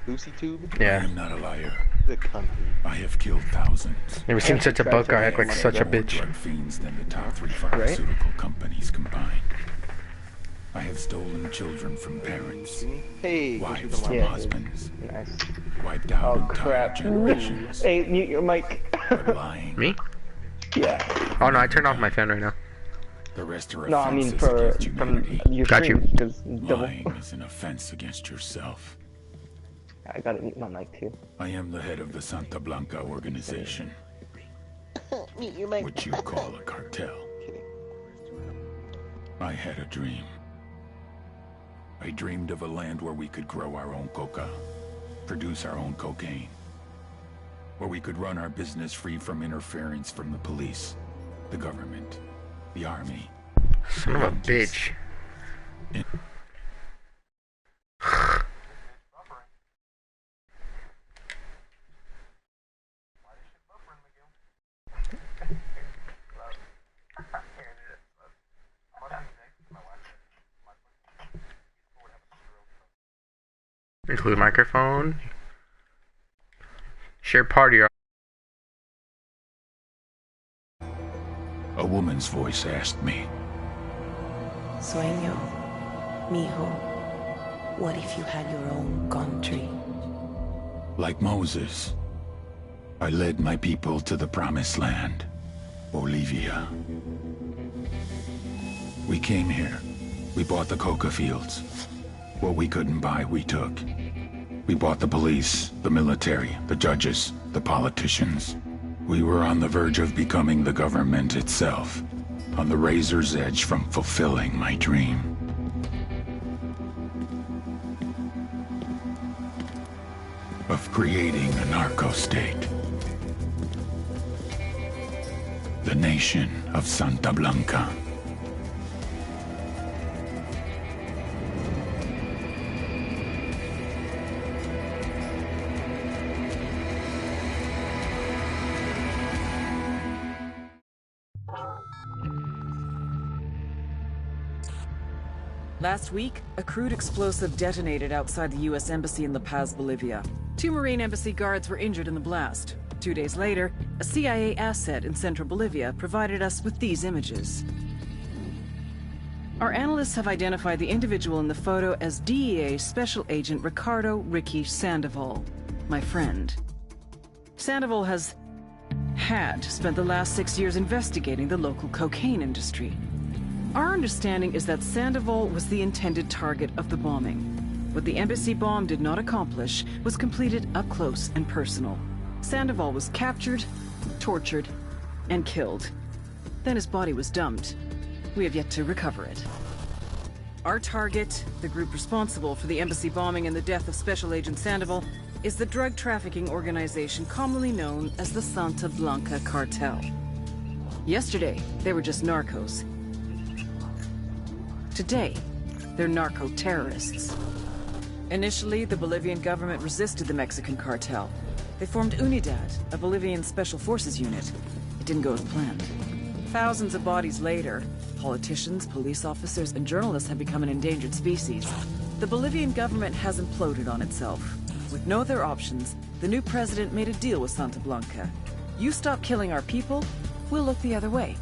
Lucy Tube? I Yeah. am not a liar. The country. I have killed thousands. Never seen such a book. I act like such a More bitch. drug fiends than the top 3 pharmaceutical companies combined. I have stolen children from parents, Hey, wives from Yeah, husbands, Nice. wiped out Oh entire crap. generations. Hey, mute your mic. But lying, Me? Yeah. Oh no, I turned off my fan right now. the rest are No, I mean offenses against from humanity. your Got you. stream, because double. Lying is an offense against yourself. I gotta mute my mic too. I am the head of the Santa Blanca organization, Mute your mic. which you call a cartel. I had a dream. I dreamed of a land where we could grow our own coca, produce our own cocaine, where we could run our business free from interference from the police, the government, the army. Son of a bitch. Include microphone. Share party. A woman's voice asked me, Sueño, mijo, what if you had your own country? like Moses, I led my people to the promised land, Bolivia. We came here. We bought the coca fields. What we couldn't buy, we took. We bought the police, the military, the judges, the politicians. We were on the verge of becoming the government itself, on the razor's edge from fulfilling my dream. Of creating a narco-state. The nation of Santa Blanca. Last week, a crude explosive detonated outside the U.S. Embassy in La Paz, Bolivia. 2 Marine Embassy guards were injured in the blast. 2 days later, a CIA asset in central Bolivia provided us with these images. Our analysts have identified the individual in the photo as DEA Special Agent Ricardo Ricky Sandoval, my friend. Sandoval had spent the last 6 years investigating the local cocaine industry. Our understanding is that Sandoval was the intended target of the bombing. What the embassy bomb did not accomplish was completed up close and personal. Sandoval was captured, tortured, and killed. Then his body was dumped. We have yet to recover it. Our target, the group responsible for the embassy bombing and the death of Special Agent Sandoval, is the drug trafficking organization commonly known as the Santa Blanca Cartel. Yesterday, they were just narcos. Today, they're narco-terrorists. Initially, the Bolivian government resisted the Mexican cartel. They formed Unidad, a Bolivian special forces unit. It didn't go as planned. Thousands of bodies later, politicians, police officers, and journalists have become an endangered species. The Bolivian government has imploded on itself. With no other options, the new president made a deal with Santa Blanca. You stop killing our people, we'll look the other way.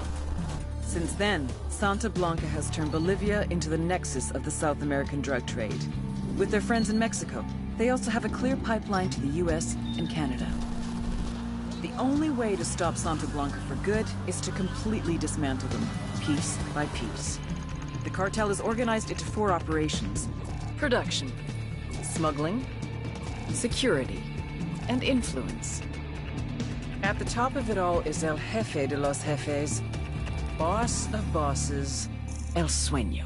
Since then, Santa Blanca has turned Bolivia into the nexus of the South American drug trade. With their friends in Mexico, they also have a clear pipeline to the US and Canada. The only way to stop Santa Blanca for good is to completely dismantle them, piece by piece. The cartel is organized into 4 operations: production, smuggling, security, and influence. At the top of it all is El Jefe de los Jefes, boss of bosses, El Sueño.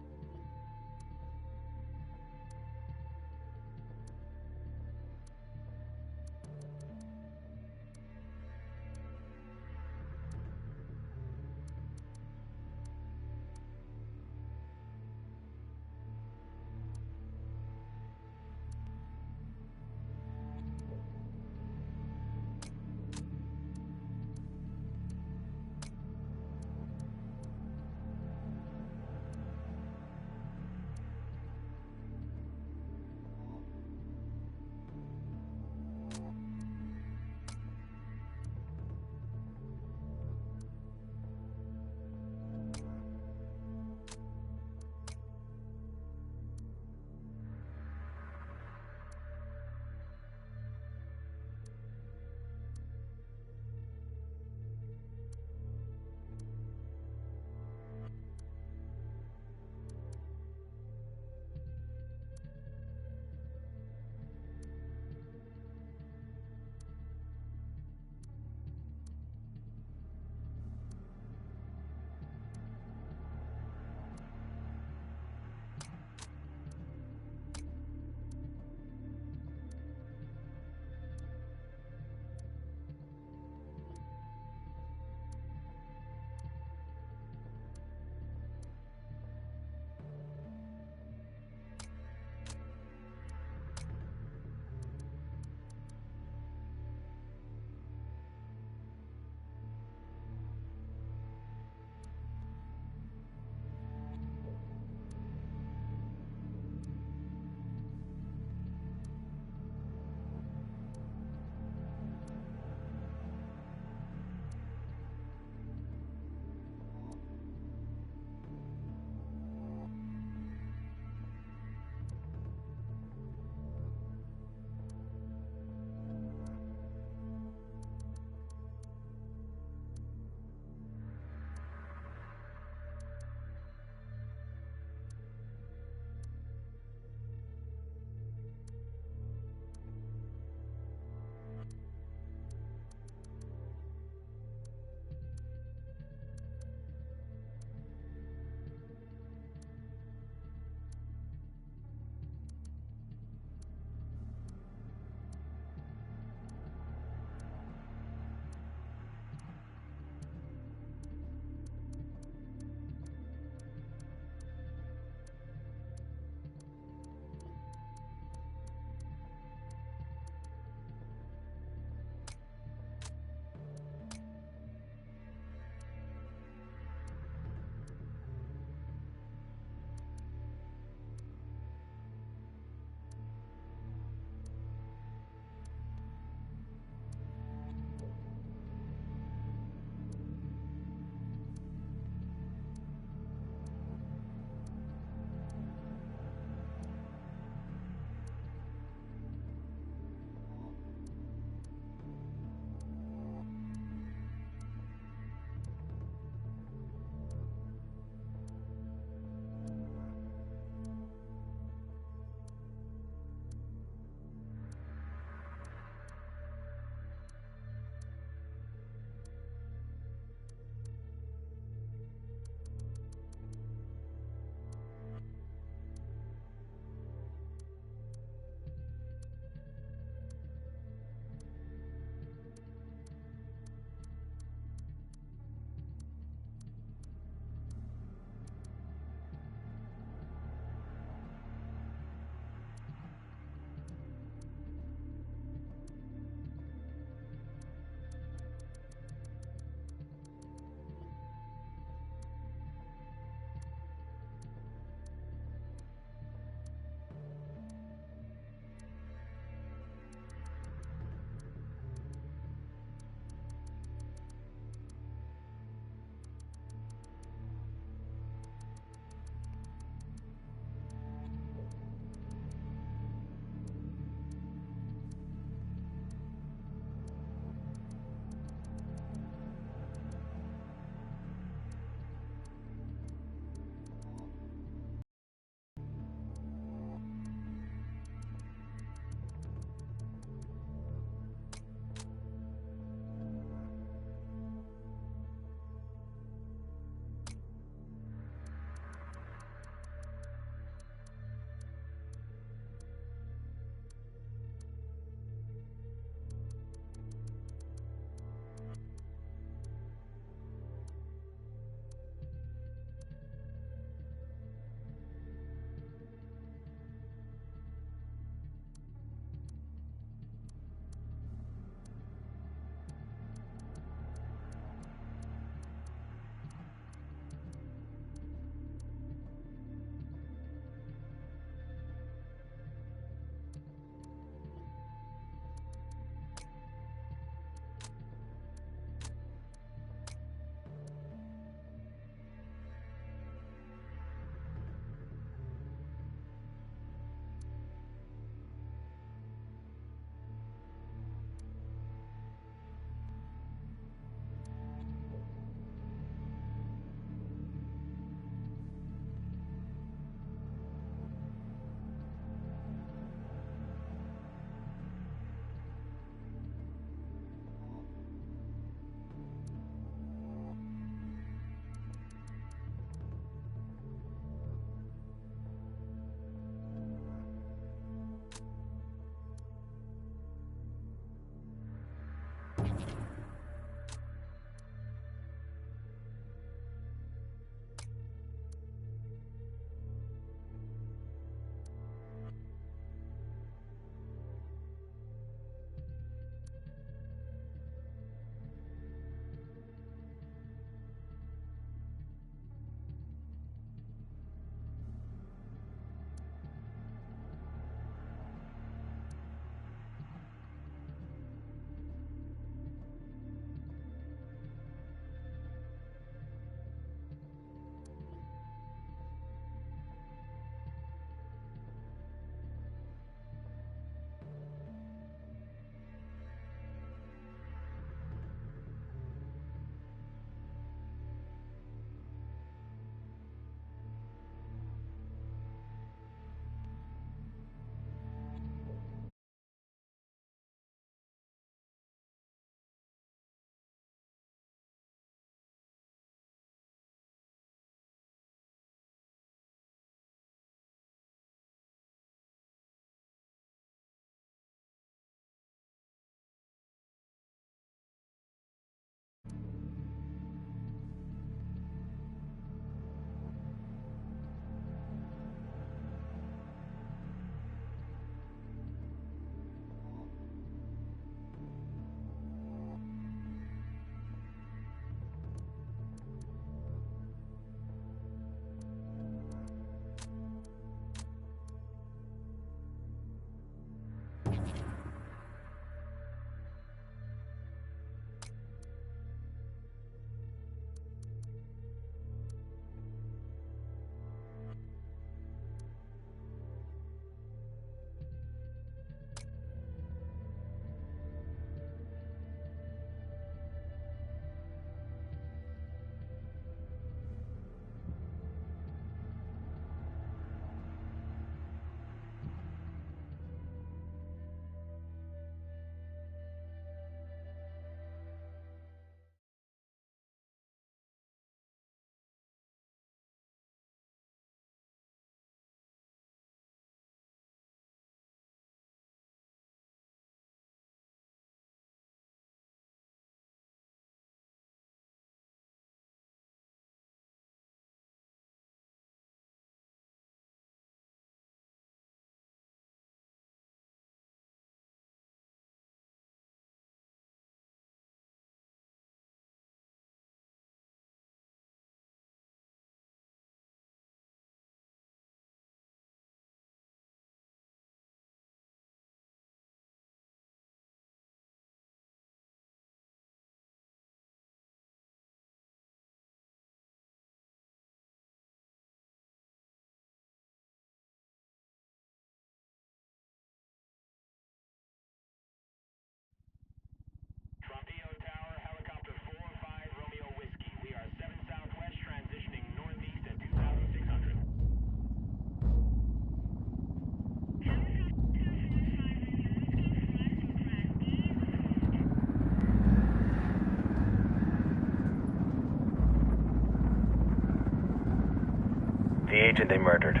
the agent they murdered.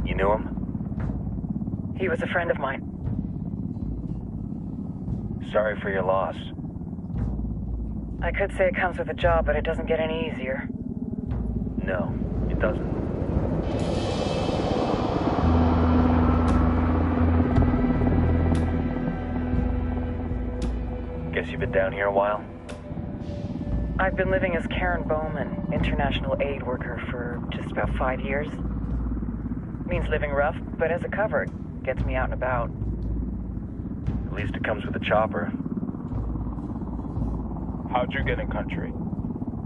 You knew him? He was a friend of mine. Sorry for your loss. I could say it comes with a job, but it doesn't get any easier. No, it doesn't. Guess you've been down here a while? I've been living as Karen Bowman, international aid worker, for just about 5 years. Means living rough, but as a cover, it gets me out and about. At least it comes with a chopper. How'd you get in country?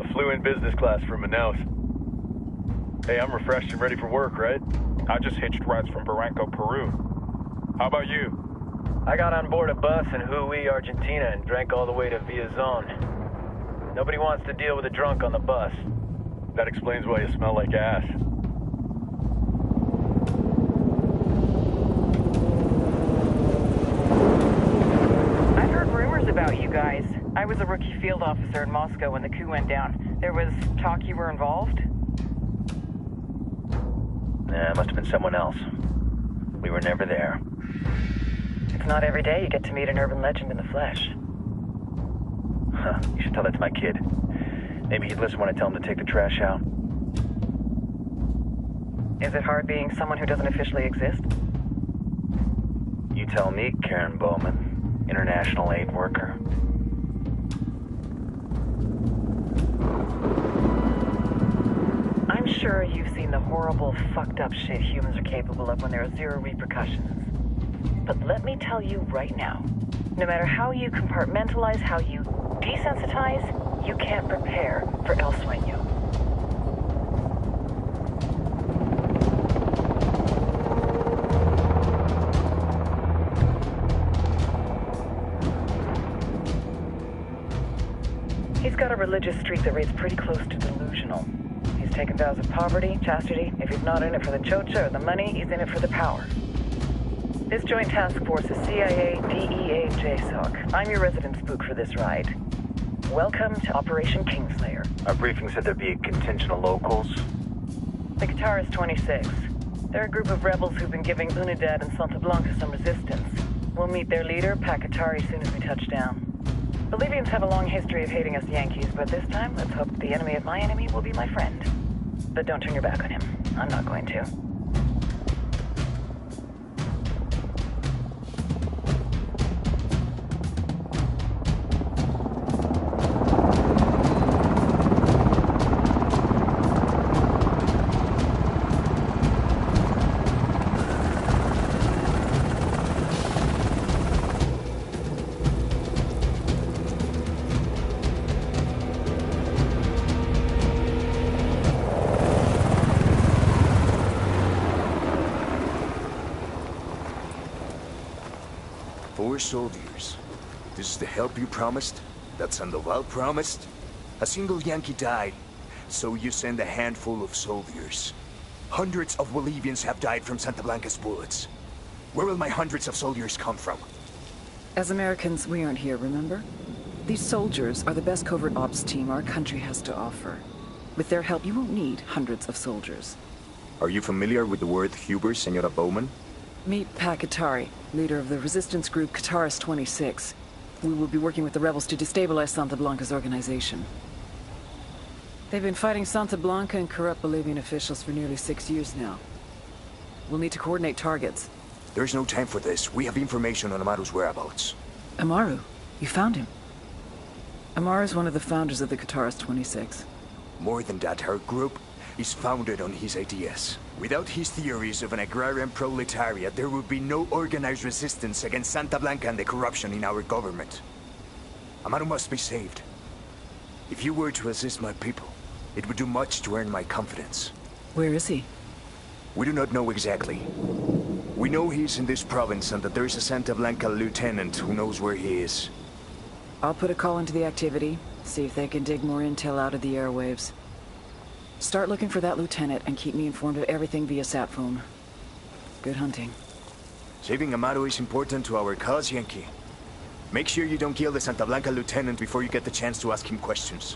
I flew in business class from Manaus. Hey, I'm refreshed and ready for work, right? I just hitched rides from Barranco, Peru. How about you? I got on board a bus in Hui, Argentina, and drank all the way to Villazon. Nobody wants to deal with a drunk on the bus. That explains why you smell like ass. I've heard rumors about you guys. I was a rookie field officer in Moscow when the coup went down. There was talk you were involved? Nah, it must have been someone else. We were never there. It's not every day you get to meet an urban legend in the flesh. Huh, you should tell that to my kid. Maybe he'd listen when I tell him to take the trash out. Is it hard being someone who doesn't officially exist? You tell me, Karen Bowman, international aid worker. I'm sure you've seen the horrible, fucked up shit humans are capable of when there are zero repercussions. But let me tell you right now, no matter how you compartmentalize, how you desensitize, you can't prepare for El Sueño. He's got a religious streak that rates pretty close to delusional. He's taken vows of poverty, chastity. If he's not in it for the chocha or the money, he's in it for the power. This joint task force is CIA, DEA, JSOC. I'm your resident spook for this ride. Welcome to Operation Kingslayer. Our briefing said there'd be a contingent of locals. The Guitarist 26. They're a group of rebels who've been giving Unidad and Santa Blanca some resistance. We'll meet their leader, Pakatari, as soon as we touch down. Bolivians have a long history of hating us Yankees, but this time, let's hope the enemy of my enemy will be my friend. But don't turn your back on him. I'm not going to. Soldiers. This is the help you promised? That Sandoval promised? A single Yankee died, so you send a handful of soldiers. Hundreds of Bolivians have died from Santa Blanca's bullets. Where will my hundreds of soldiers come from? As Americans, we aren't here, remember? These soldiers are the best covert ops team our country has to offer. With their help, you won't need hundreds of soldiers. Are you familiar with the word Huber, Senora Bowman? Meet Pakatari, leader of the resistance group Guitarist 26. We will be working with the rebels to destabilize Santa Blanca's organization. They've been fighting Santa Blanca and corrupt Bolivian officials for nearly 6 years now. We'll need to coordinate targets. There's no time for this. We have information on Amaru's whereabouts. Amaru? You found him? Amaru's one of the founders of the Guitarist 26. More than that, her group is founded on his ideas. Without his theories of an agrarian proletariat, there would be no organized resistance against Santa Blanca and the corruption in our government. Amaru must be saved. If you were to assist my people, it would do much to earn my confidence. Where is he? We do not know exactly. We know he's in this province and that there is a Santa Blanca lieutenant who knows where he is. I'll put a call into the activity, see if they can dig more intel out of the airwaves. Start looking for that lieutenant and keep me informed of everything via sat phone. Good hunting. Saving Amaru is important to our cause, Yankee. Make sure you don't kill the Santa Blanca lieutenant before you get the chance to ask him questions.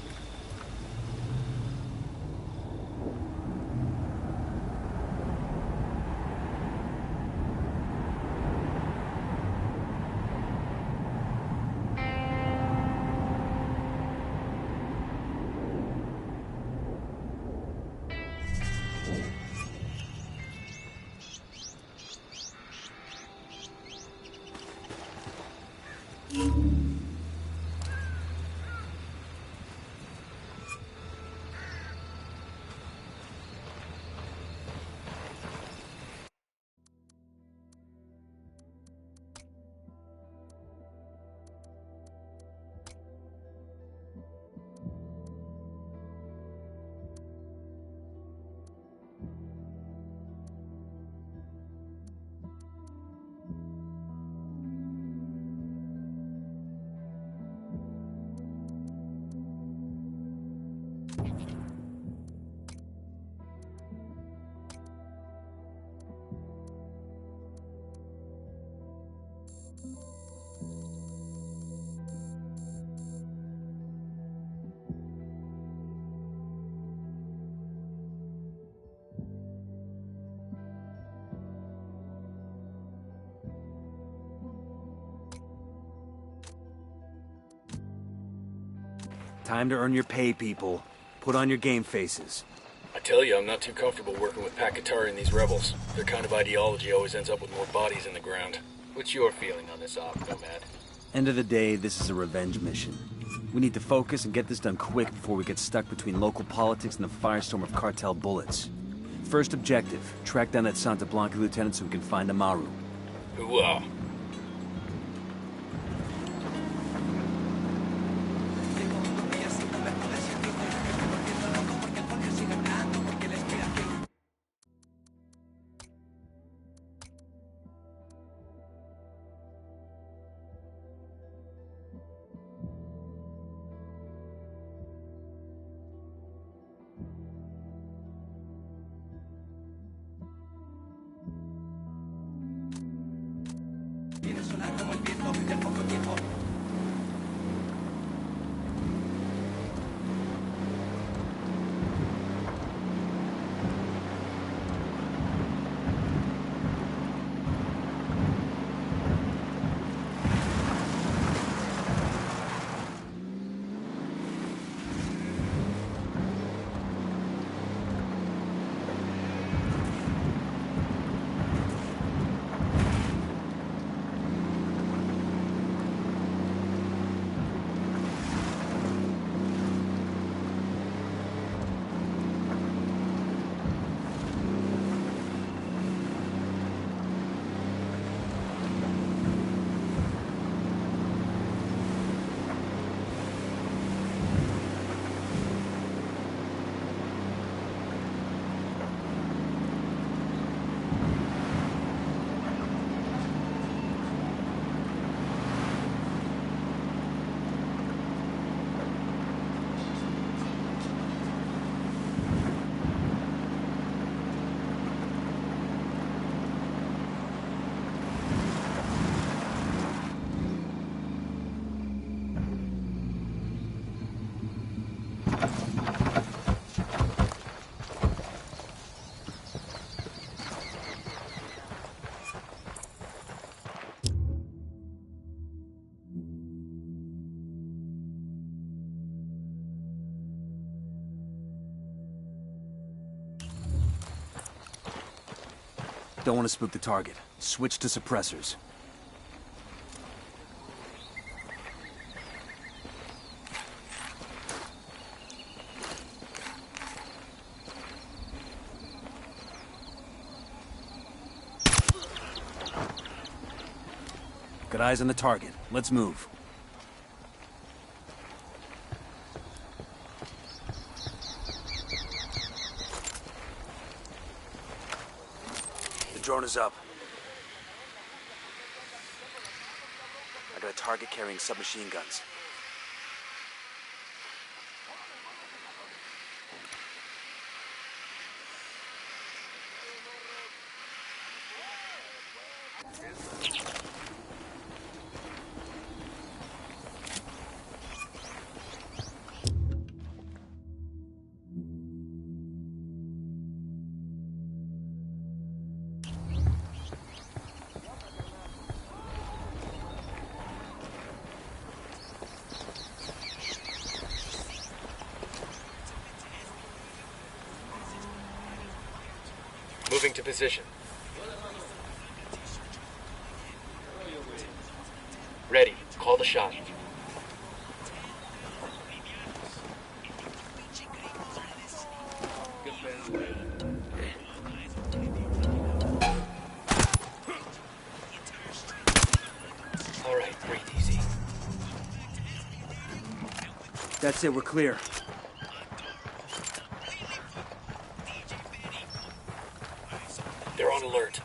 Time to earn your pay, people. Put on your game faces. I tell you, I'm not too comfortable working with Pakatari and these rebels. Their kind of ideology always ends up with more bodies in the ground. What's your feeling on this op, Nomad? End of the day, this is a revenge mission. We need to focus and get this done quick before we get stuck between local politics and the firestorm of cartel bullets. First objective, track down that Santa Blanca lieutenant so we can find Amaru. Hooah! Don't want to spook the target. Switch to suppressors. Got eyes on the target. Let's move. The drone is up. I got a target carrying submachine guns. Moving to position. Ready. Call the shot. All right, breathe easy. That's it, we're clear. They're on alert.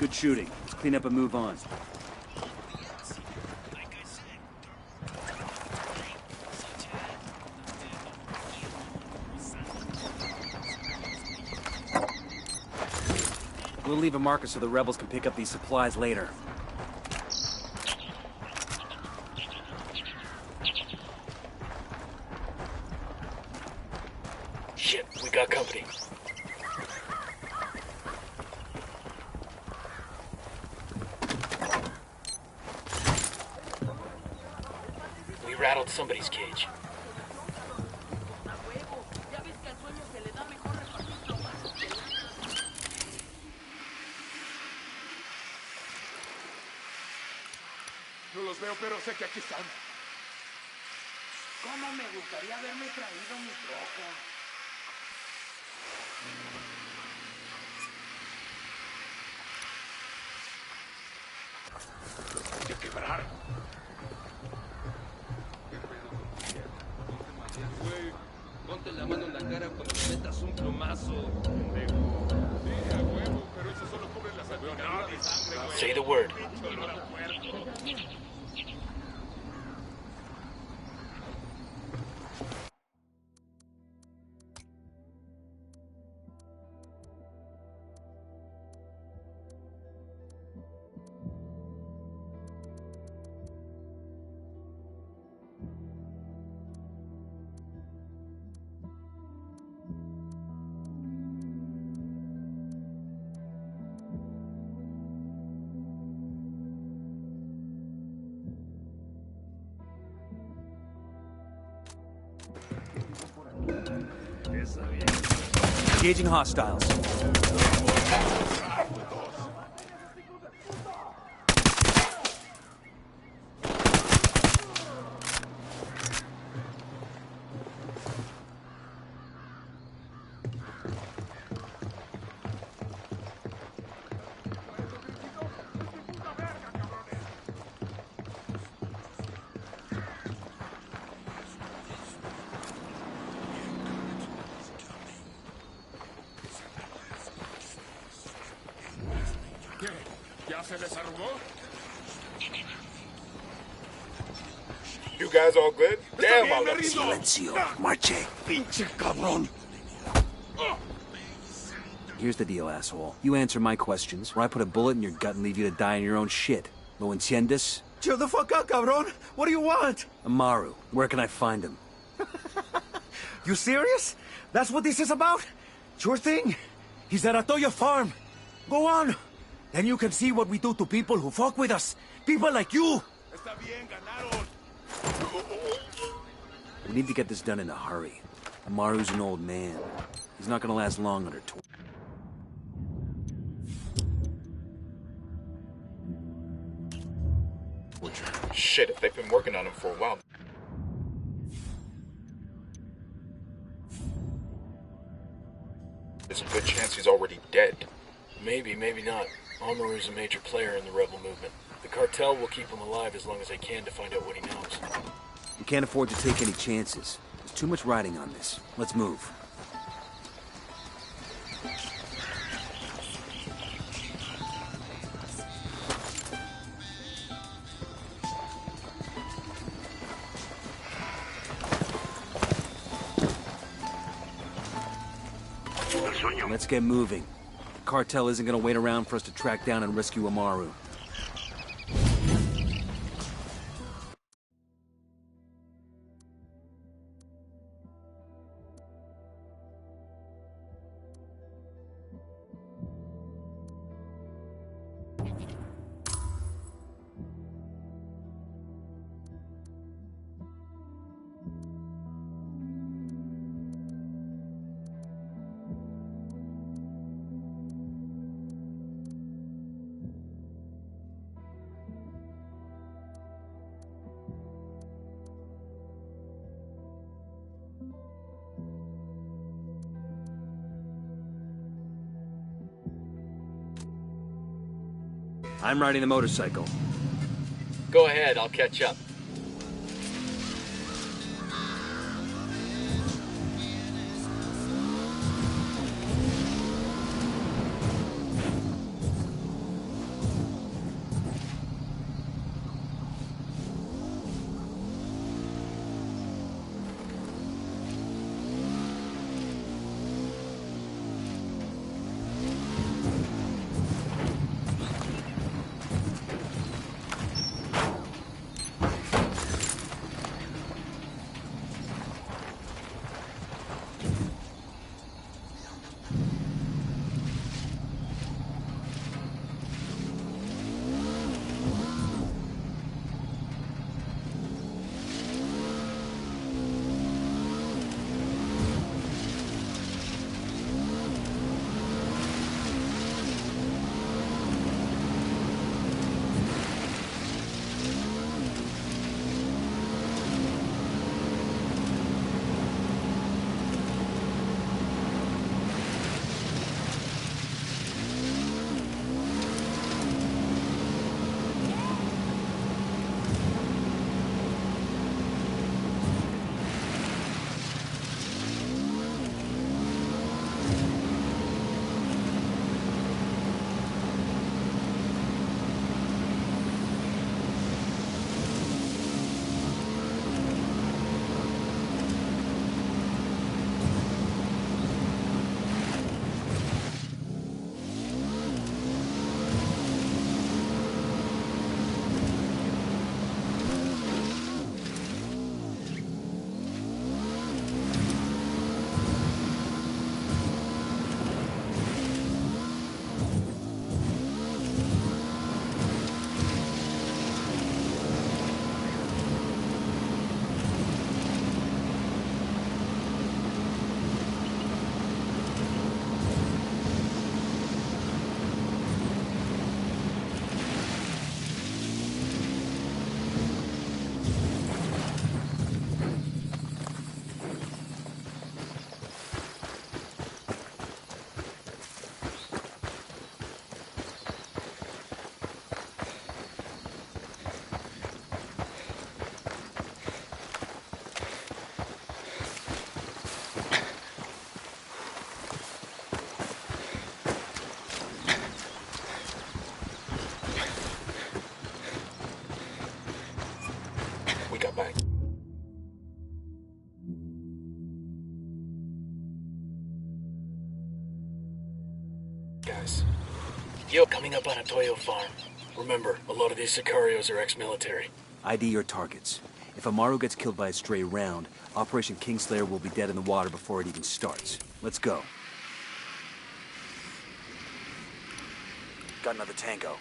Good shooting. Let's clean up and move on. We'll leave a marker so the rebels can pick up these supplies later. Shit, we got company. We rattled somebody's cage. No los veo, pero sé que aquí están. ¿Cómo me gustaría haberme traído mi troca? De quebrar. Güey, ponte la mano en la cara cuando te metas un plomazo. Sí, a huevo, pero eso solo cubre la salpicadura de sangre, güey. Say the word. Engaging hostiles. ¿Qué? ¿Ya se desarmó? You guys all good? Damn, I love you. Silencio. Marche. Pinche cabrón. Here's the deal, asshole. You answer my questions, or I put a bullet in your gut and leave you to die in your own shit. ¿Lo entiendes? Chill the fuck out, cabrón. What do you want? Amaru, where can I find him? You serious? That's what this is about? Sure thing. He's at Atoya Farm. Go on. Then you can see what we do to people who fuck with us. People like you. Está bien, ganaron. We need to get this done in a hurry. Amaru's an old man. He's not gonna last long under torture. Shit, if they've been working on him for a while. There's a good chance he's already dead. Maybe, maybe not. Amaru's a major player in the rebel movement. The cartel will keep him alive as long as they can to find out what he knows. We can't afford to take any chances. There's too much riding on this. Let's move. Let's get moving. The cartel isn't gonna wait around for us to track down and rescue Amaru. I'm riding the motorcycle. Go ahead, I'll catch up. guys. Yo, coming up on a Toyo farm. Remember, a lot of these Sicarios are ex-military. ID your targets. If Amaru gets killed by a stray round, Operation Kingslayer will be dead in the water before it even starts. Let's go. Got another tango.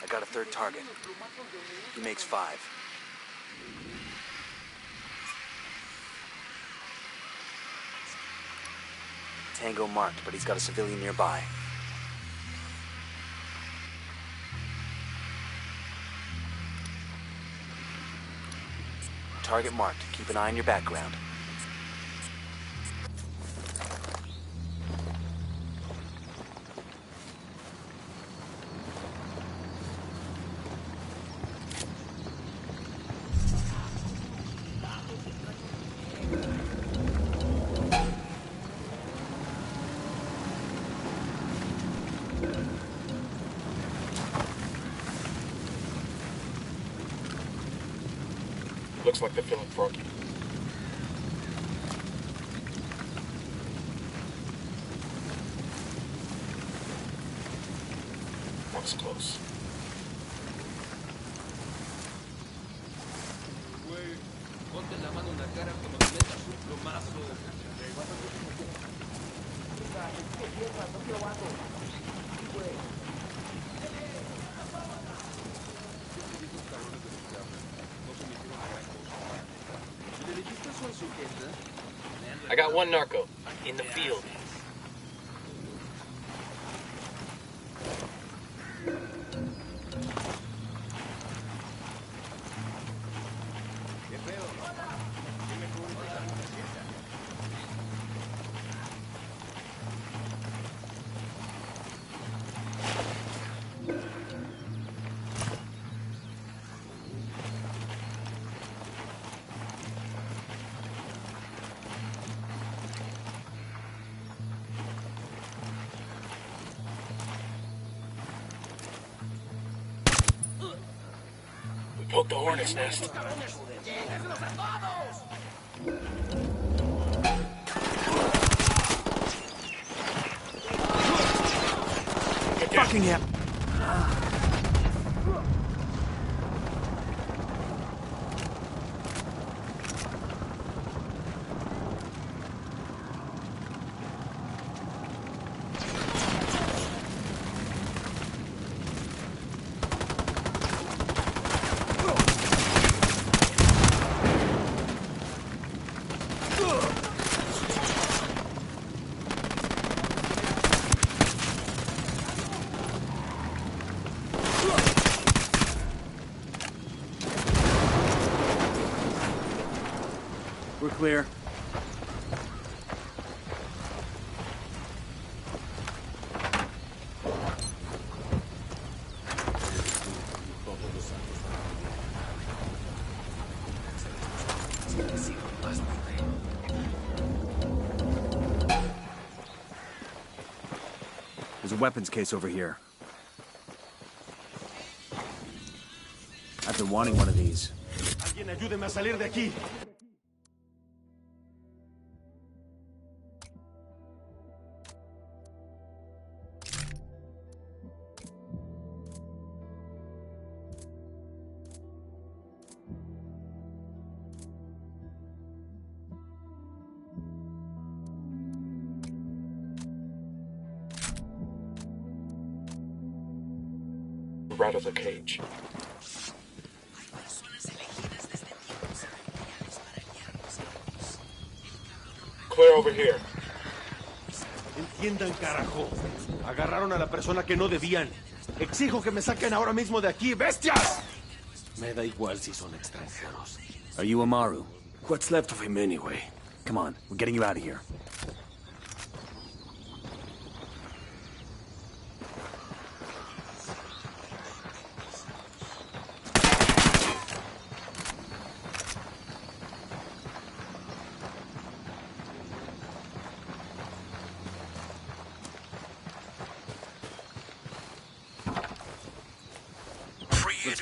I got a third target. He makes 5. Tango marked, but he's got a civilian nearby. Target marked. Keep an eye on your background. Looks like they're feeling froggy. That was close. Güey, ponte la mano en la cara como te metas un plomazo. I got one narco in the field. Poke the hornet's nest. Fucking hell. We're clear. There's a weapons case over here. I've been wanting one of these. Alguien ayúdeme a salir de aquí. We're out of the cage. Clear over here. Entiendan, carajo. Agarraron a la persona que no debían. Exijo que me saquen ahora mismo de aquí, bestias. Me da igual si son extranjeros. Are you Amaru? What's left of him anyway? Come on, we're getting you out of here.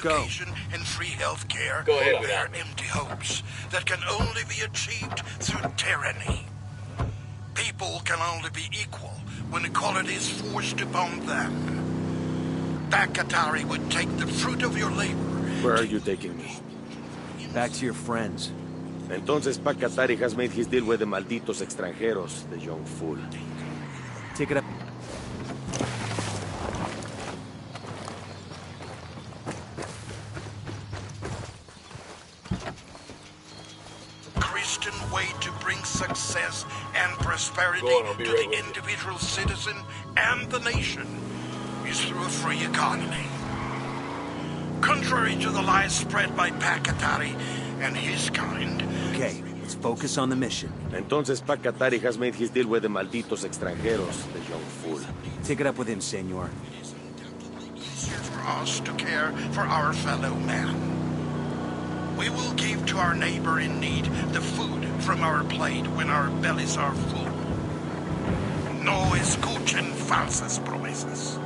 go. education and free health care Go ahead are without me. empty hopes that can only be achieved through tyranny. People can only be equal when equality is forced upon them. Bakatari would take the fruit of your labor. Where are you taking me? Back to your friends. Entonces Pakatari has made his deal with the malditos extranjeros, the young fool. Take it up. Christian way to bring success and prosperity Go on, I'll be to right the with you. individual citizen and the nation is through a free economy. Contrary to the lies spread by Pakatari and his kind. Okay, let's focus on the mission. Entonces Pakatari has made his deal with the malditos extranjeros, the young fool. Take it up with him, senor. Easier for us to care for our fellow man. We will give to our neighbor in need the food from our plate when our bellies are full. No escuchen falsas promesas.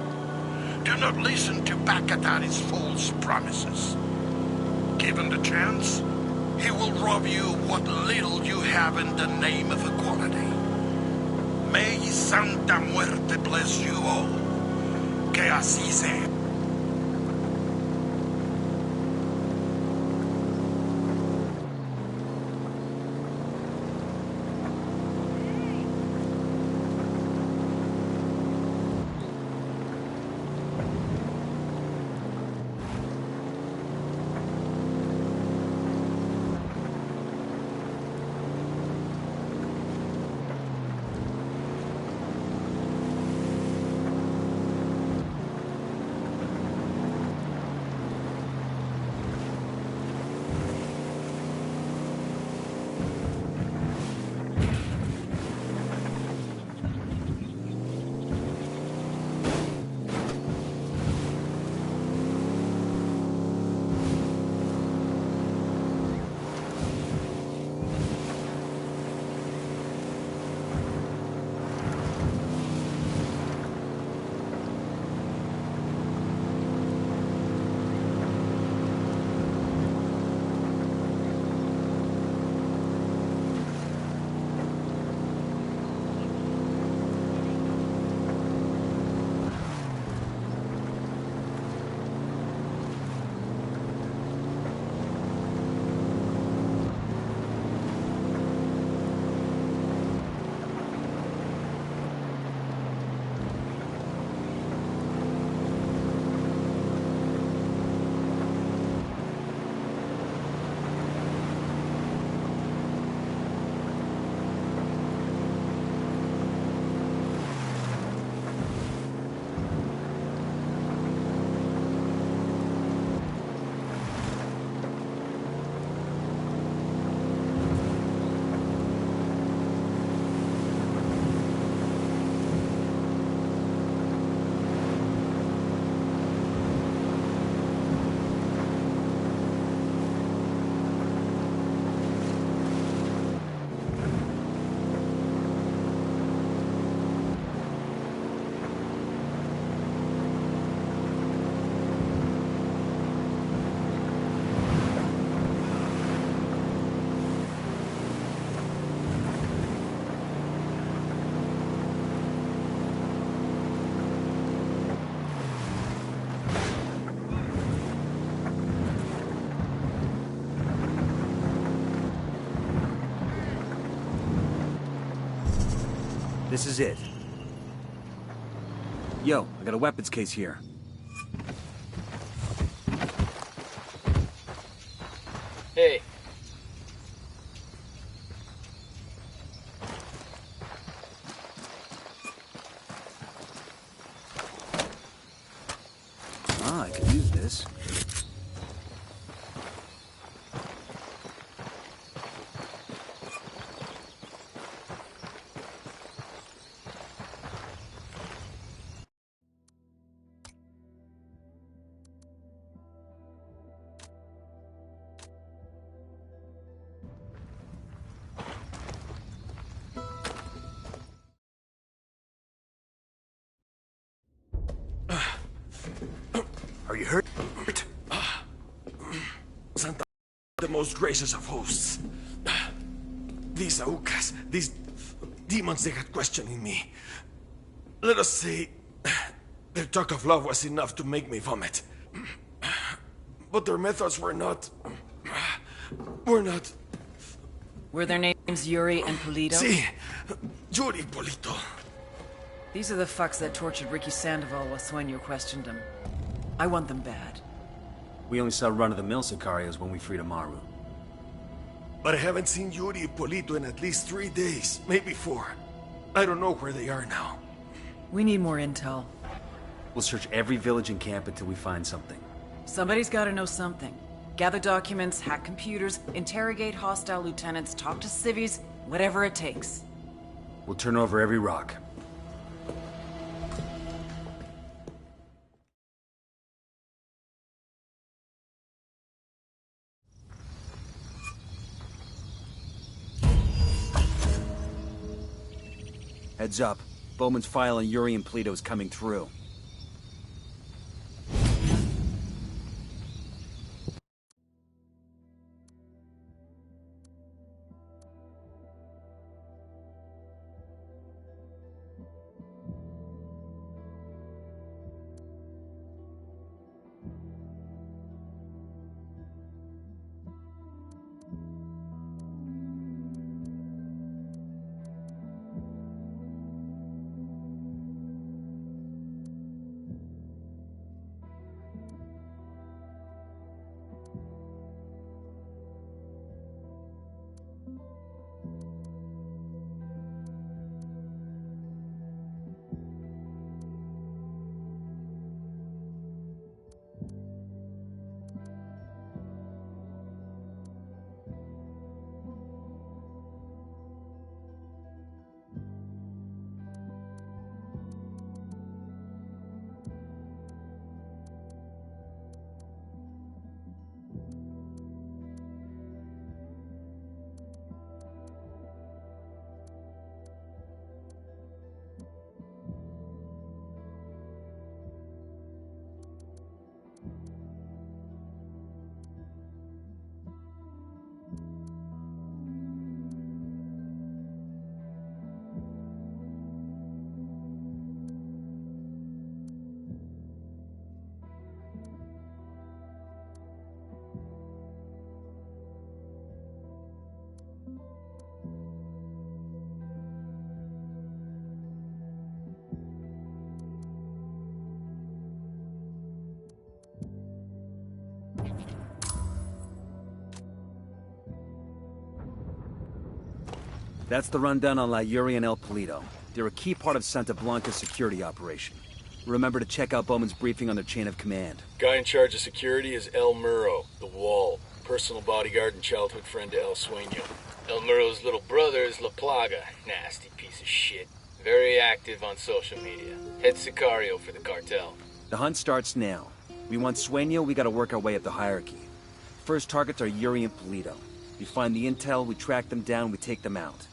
Do not listen to Bakatari's false promises. Given the chance, he will rob you what little you have in the name of equality. May Santa Muerte bless you all. Que así sea. This is it. Yo, I got a weapons case here. Hey. Ah, I could use this. Are you hurt? most gracious of hosts. These Aukas, these demons they had questioning me. Let us say, their talk of love was enough to make me vomit. But their methods were not... Were their names Yuri and Polito? Si, Yuri Polito. These are the fucks that tortured Ricky Sandoval while Sueño questioned him. I want them bad. We only saw run-of-the-mill Sicarios when we freed Amaru. But I haven't seen Yuri and Polito in at least 3 days, maybe 4. I don't know where they are now. We need more intel. We'll search every village and camp until we find something. Somebody's gotta know something. Gather documents, hack computers, interrogate hostile lieutenants, talk to civvies, whatever it takes. We'll turn over every rock. Heads up. Bowman's file on Yuri and Polito is coming through. That's the rundown on La Yuri and El Polito. They're a key part of Santa Blanca's security operation. Remember to check out Bowman's briefing on their chain of command. Guy in charge of security is El Muro, the Wall, personal bodyguard and childhood friend to El Sueño. El Muro's little brother is La Plaga, nasty piece of shit. Very active on social media. Head Sicario for the cartel. The hunt starts now. We want Sueño, we gotta work our way up the hierarchy. First targets are Yuri and Polito. We find the intel, we track them down, we take them out.